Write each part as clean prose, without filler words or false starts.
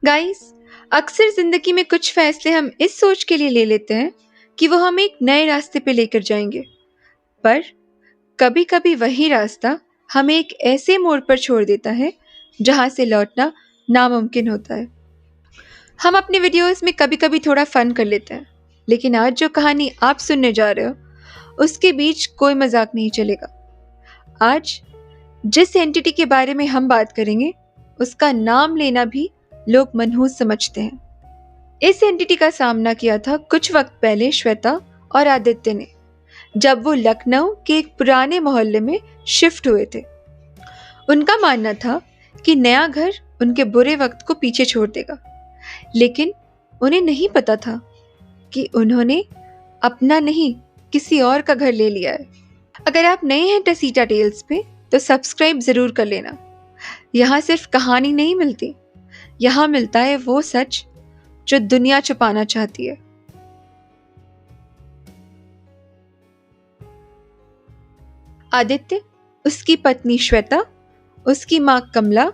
Guys, अक्सर जिंदगी में कुछ फैसले हम इस सोच के लिए ले लेते हैं कि वो हमें एक नए रास्ते पे लेकर जाएंगे। पर कभी-कभी वही रास्ता हमें एक ऐसे मोड़ पर छोड़ देता है जहां से लौटना नामुमकिन होता है। हम अपने वीडियोस में कभी-कभी थोड़ा फन कर लेते हैं, लेकिन आज जो कहानी आप सुनने जा रहे हो, उसके बीच कोई मजाक नहीं चलेगा। आज जिस एंटिटी के बारे में हम बात करेंगे, उसका नाम लेना भी लोग मनहूस समझते हैं। इस एंटिटी का सामना किया था कुछ वक्त पहले श्वेता और आदित्य ने, जब वो लखनऊ के एक पुराने मोहल्ले में शिफ्ट हुए थे। उनका मानना था कि नया घर उनके बुरे वक्त को पीछे छोड़ देगा, लेकिन उन्हें नहीं पता था कि उन्होंने अपना नहीं, किसी और का घर ले लिया है। अगर आप नए हैं टसीटा टेल्स पे, तो सब्सक्राइब जरूर कर लेना। यहाँ सिर्फ कहानी नहीं मिलती, यहाँ मिलता है वो सच जो दुनिया छुपाना चाहती है। आदित्य, उसकी पत्नी श्वेता, उसकी माँ कमला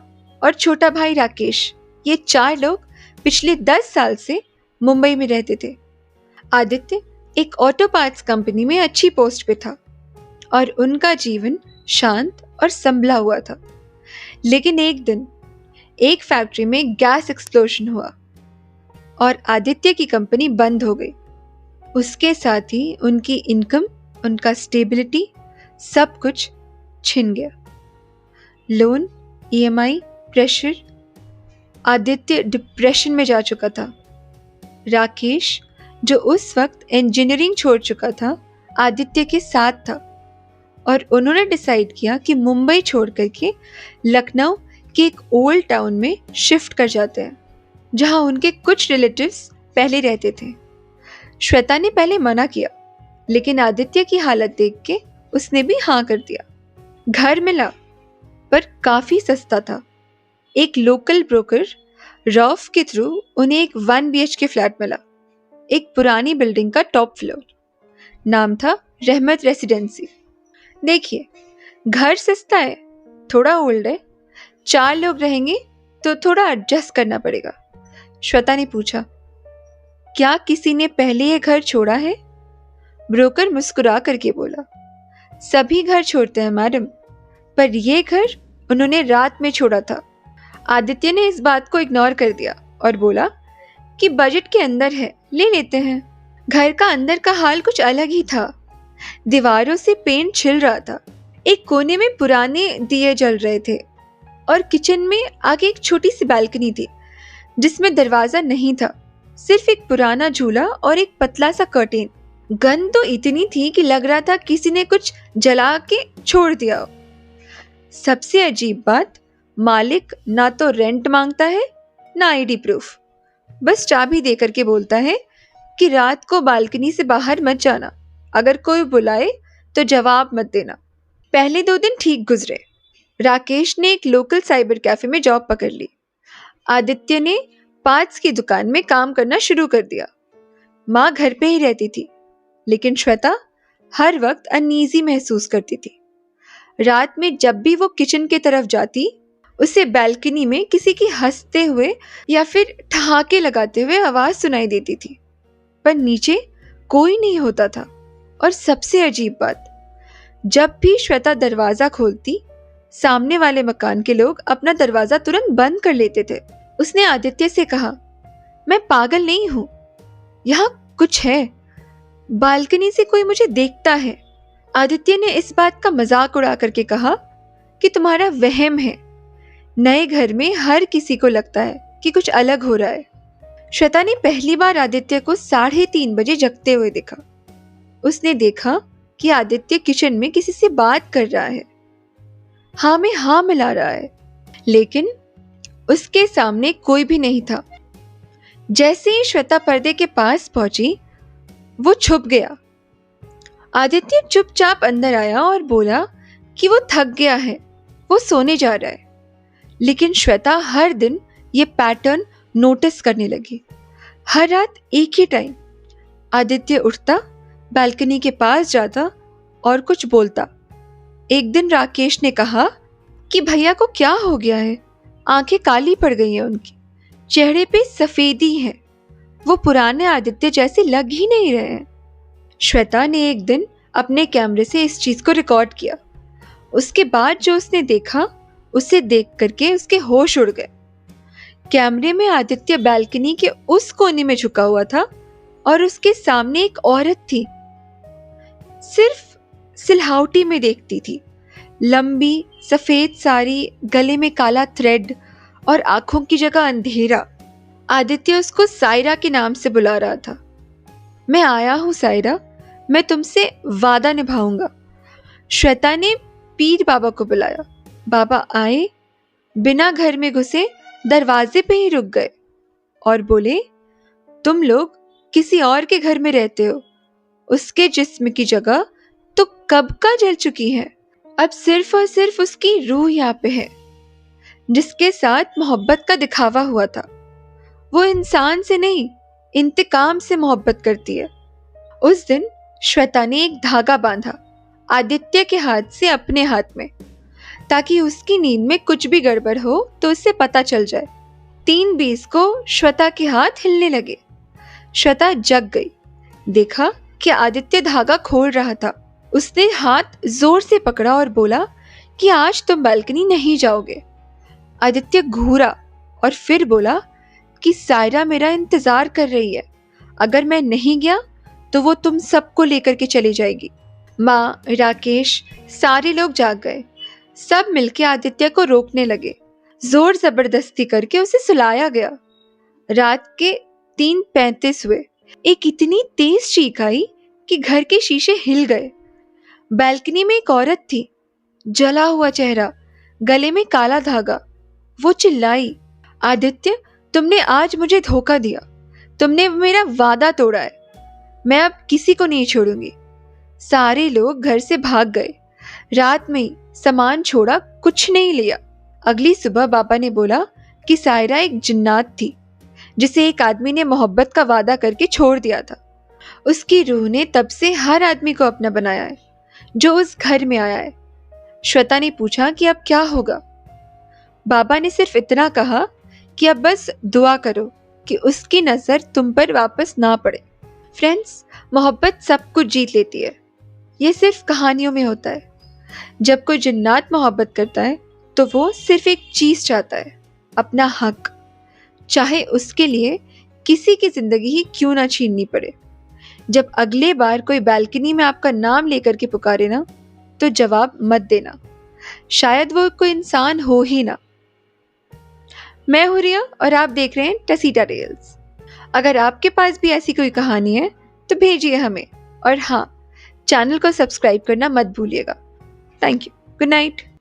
और छोटा भाई राकेश, ये 4 लोग पिछले 10 साल से मुंबई में रहते थे। आदित्य एक ऑटो पार्ट्स कंपनी में अच्छी पोस्ट पे था और उनका जीवन शांत और संभला हुआ था। लेकिन एक दिन एक फैक्ट्री में गैस एक्सप्लोजन हुआ और आदित्य की कंपनी बंद हो गई। उसके साथ ही उनकी इनकम, उनका स्टेबिलिटी, सब कुछ छिन गया। Loan, EMI, pressure. Aditya depression में जा चुका था। राकेश, जो उस वक्त इंजीनियरिंग छोड़ चुका था, आदित्य के साथ था और उन्होंने डिसाइड किया कि मुंबई छोड़ करके लखनऊ के एक ओल्ड टाउन में शिफ्ट कर जाते हैं, जहां उनके कुछ रिलेटिव्स पहले रहते थे। श्वेता ने पहले मना किया, लेकिन आदित्य की हालत देख के उसने भी हाँ कर दिया। घर मिला, पर काफी सस्ता था। एक लोकल ब्रोकर रॉफ के थ्रू उन्हें एक 1 BHK फ्लैट मिला, एक पुरानी बिल्डिंग का टॉप फ्लोर। नाम था रहमत रेसिडेंसी। देखिए, घर सस्ता है, थोड़ा ओल्ड है, 4 लोग रहेंगे तो थोड़ा एडजस्ट करना पड़ेगा। श्वेता ने पूछा, क्या किसी ने पहले ये घर छोड़ा है? ब्रोकर मुस्कुरा करके बोला, सभी घर छोड़ते हैं मैडम, पर ये घर उन्होंने रात में छोड़ा था। आदित्य ने इस बात को इग्नोर कर दिया और बोला कि बजट के अंदर है, ले लेते हैं। घर का अंदर का हाल कुछ अलग ही था। दीवारों से पेंट छिल रहा था, एक कोने में पुराने दिए जल रहे थे और किचन में आगे एक छोटी सी बालकनी थी जिसमें दरवाजा नहीं था, सिर्फ एक पुराना झूला और एक पतला सा कर्टेन। गंध तो इतनी थी कि लग रहा था किसी ने कुछ जला के छोड़ दिया हो। सबसे अजीब बात, मालिक ना तो रेंट मांगता है ना आईडी प्रूफ, बस चाबी दे करके बोलता है कि रात को बालकनी से बाहर मत जाना, अगर कोई बुलाए तो जवाब मत देना। पहले 2 दिन ठीक गुजरे। राकेश ने एक लोकल साइबर कैफे में जॉब पकड़ ली। आदित्य ने पार्ट्स की दुकान में काम करना शुरू कर दिया। माँ घर पे ही रहती थी, लेकिन श्वेता हर वक्त अनईजी महसूस करती थी। रात में जब भी वो किचन की तरफ जाती, उसे बालकनी में किसी की हंसते हुए या फिर ठहाके लगाते हुए आवाज सुनाई देती थी, पर नीचे कोई नहीं होता था। और सबसे अजीब बात, जब भी श्वेता दरवाजा खोलती, सामने वाले मकान के लोग अपना दरवाजा तुरंत बंद कर लेते थे। उसने आदित्य से कहा, मैं पागल नहीं हूं, यहाँ कुछ है, बालकनी से कोई मुझे देखता है। आदित्य ने इस बात का मजाक उड़ा करके कहा कि तुम्हारा वहम है, नए घर में हर किसी को लगता है कि कुछ अलग हो रहा है। श्वेता ने पहली बार आदित्य को 3:30 बजे जगते हुए देखा। उसने देखा कि आदित्य किचन में किसी से बात कर रहा है, हाँ में हाँ मिला रहा है, लेकिन उसके सामने कोई भी नहीं था। जैसे ही श्वेता पर्दे के पास पहुंची, वो छुप गया। आदित्य चुपचाप अंदर आया और बोला कि वो थक गया है, वो सोने जा रहा है। लेकिन श्वेता हर दिन ये पैटर्न नोटिस करने लगी। हर रात एक ही टाइम आदित्य उठता, बालकनी के पास जाता और कुछ बोलता। एक दिन राकेश ने कहा कि भैया को क्या हो गया है, आंखें काली पड़ गई हैं उनकी, चेहरे पे सफेदी है, वो पुराने आदित्य जैसे लग ही नहीं रहे हैं। श्वेता ने एक दिन अपने कैमरे से इस चीज को रिकॉर्ड किया। उसके बाद जो उसने देखा, उसे देख करके उसके होश उड़ गए। कैमरे में आदित्य बालकनी के उस कोने में झुका हुआ था और उसके सामने एक औरत थी, सिर्फ सिलहावटी में देखती थी। लंबी सफेद साड़ी, गले में काला थ्रेड और आंखों की जगह अंधेरा। आदित्य उसको सायरा के नाम से बुला रहा था। मैं आया हूं सायरा, मैं तुमसे वादा निभाऊंगा। श्वेता ने पीर बाबा को बुलाया। बाबा आए, बिना घर में घुसे दरवाजे पे ही रुक गए और बोले, तुम लोग किसी और के घर में रहते हो। उसके जिस्म की जगह तो कब का जल चुकी है। अब सिर्फ और सिर्फ उसकी रूह यहाँ पे है, जिसके साथ मोहब्बत का दिखावा हुआ था। वो इंसान से नहीं, इंतकाम से मोहब्बत करती है। उस दिन श्वेता ने एक धागा बांधा आदित्य के हाथ से अपने हाथ में, ताकि उसकी नींद में कुछ भी गड़बड़ हो तो उससे पता चल जाए। 3:20 को श्वेता के हाथ हिलने लगे। श्वेता जग गई, देखा कि आदित्य धागा खोल रहा था। उसने हाथ जोर से पकड़ा और बोला कि आज तुम बालकनी नहीं जाओगे। आदित्य घूरा और फिर बोला कि सायरा मेरा इंतजार कर रही है, अगर मैं नहीं गया तो वो तुम सबको लेकर के चली जाएगी। माँ, राकेश, सारे लोग जाग गए। सब मिलके आदित्य को रोकने लगे। जोर जबरदस्ती करके उसे सुलाया गया। रात के 3:35 हुए। एक इतनी तेज चीख आई कि घर के शीशे हिल गए। बालकनी में एक औरत थी, जला हुआ चेहरा, गले में काला धागा। वो चिल्लाई, आदित्य, तुमने आज मुझे धोखा दिया, तुमने मेरा वादा तोड़ा है, मैं अब किसी को नहीं छोड़ूंगी। सारे लोग घर से भाग गए। रात में ही सामान छोड़ा, कुछ नहीं लिया। अगली सुबह बाबा ने बोला कि सायरा एक जिन्नात थी, जिसे एक आदमी ने मोहब्बत का वादा करके छोड़ दिया था। उसकी रूह ने तब से हर आदमी को अपना बनाया है जो उस घर में आया है। श्वेता ने पूछा कि अब क्या होगा। बाबा ने सिर्फ इतना कहा कि अब बस दुआ करो कि उसकी नजर तुम पर वापस ना पड़े। फ्रेंड्स, मोहब्बत सब कुछ जीत लेती है। ये सिर्फ कहानियों में होता है। जब कोई जिन्नात मोहब्बत करता है तो वो सिर्फ एक चीज चाहता है, अपना हक, चाहे उसके लिए किसी की जिंदगी ही क्यों ना छीननी पड़े। जब अगले बार कोई बालकनी में आपका नाम लेकर के पुकारे ना, तो जवाब मत देना, शायद वो कोई इंसान हो ही ना। मैं हूं रिया और आप देख रहे हैं टसीटा टेल्स। अगर आपके पास भी ऐसी कोई कहानी है तो भेजिए हमें, और हाँ, चैनल को सब्सक्राइब करना मत भूलिएगा। Thank you. Good night.